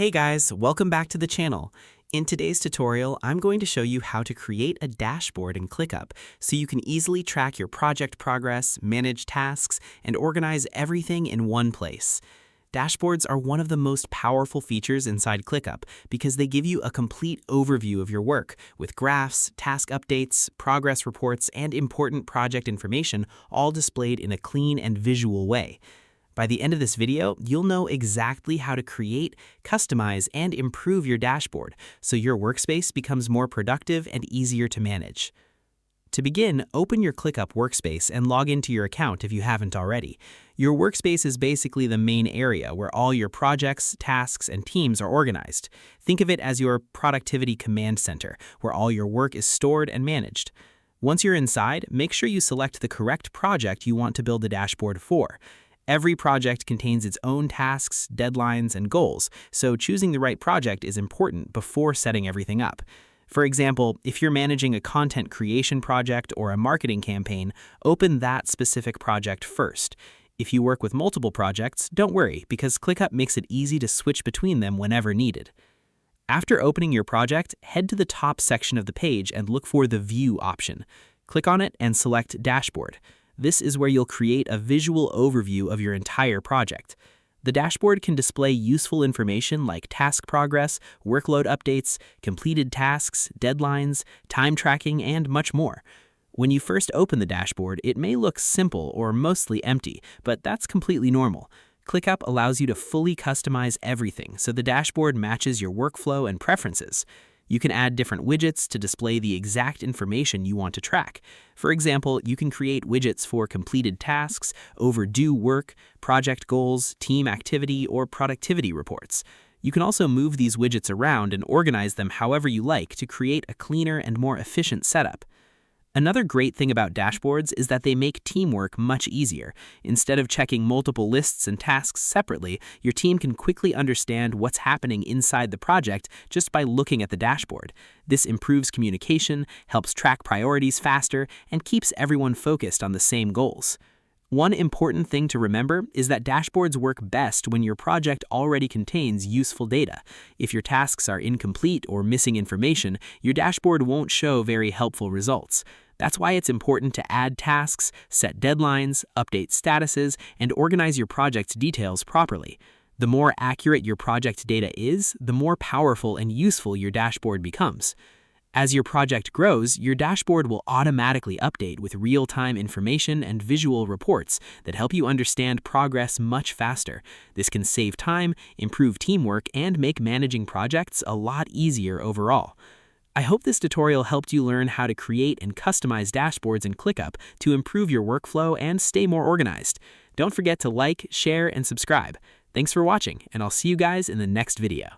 Hey guys, welcome back to the channel. In today's tutorial, I'm going to show you how to create a dashboard in ClickUp so you can easily track your project progress, manage tasks, and organize everything in one place. Dashboards are one of the most powerful features inside ClickUp because they give you a complete overview of your work with graphs, task updates, progress reports, and important project information all displayed in a clean and visual way. By the end of this video, you'll know exactly how to create, customize, and improve your dashboard so your workspace becomes more productive and easier to manage. To begin, open your ClickUp workspace and log into your account if you haven't already. Your workspace is basically the main area where all your projects, tasks, and teams are organized. Think of it as your productivity command center, where all your work is stored and managed. Once you're inside, make sure you select the correct project you want to build the dashboard for. Every project contains its own tasks, deadlines, and goals, so choosing the right project is important before setting everything up. For example, if you're managing a content creation project or a marketing campaign, open that specific project first. If you work with multiple projects, don't worry, because ClickUp makes it easy to switch between them whenever needed. After opening your project, head to the top section of the page and look for the View option. Click on it and select Dashboard. This is where you'll create a visual overview of your entire project. The dashboard can display useful information like task progress, workload updates, completed tasks, deadlines, time tracking, and much more. When you first open the dashboard, it may look simple or mostly empty, but that's completely normal. ClickUp allows you to fully customize everything so the dashboard matches your workflow and preferences. You can add different widgets to display the exact information you want to track. For example, you can create widgets for completed tasks, overdue work, project goals, team activity, or productivity reports. You can also move these widgets around and organize them however you like to create a cleaner and more efficient setup. Another great thing about dashboards is that they make teamwork much easier. Instead of checking multiple lists and tasks separately, your team can quickly understand what's happening inside the project just by looking at the dashboard. This improves communication, helps track priorities faster, and keeps everyone focused on the same goals. One important thing to remember is that dashboards work best when your project already contains useful data. If your tasks are incomplete or missing information, your dashboard won't show very helpful results. That's why it's important to add tasks, set deadlines, update statuses, and organize your project's details properly. The more accurate your project data is, the more powerful and useful your dashboard becomes. As your project grows, your dashboard will automatically update with real-time information and visual reports that help you understand progress much faster. This can save time, improve teamwork, and make managing projects a lot easier overall. I hope this tutorial helped you learn how to create and customize dashboards in ClickUp to improve your workflow and stay more organized. Don't forget to like, share, and subscribe. Thanks for watching, and I'll see you guys in the next video.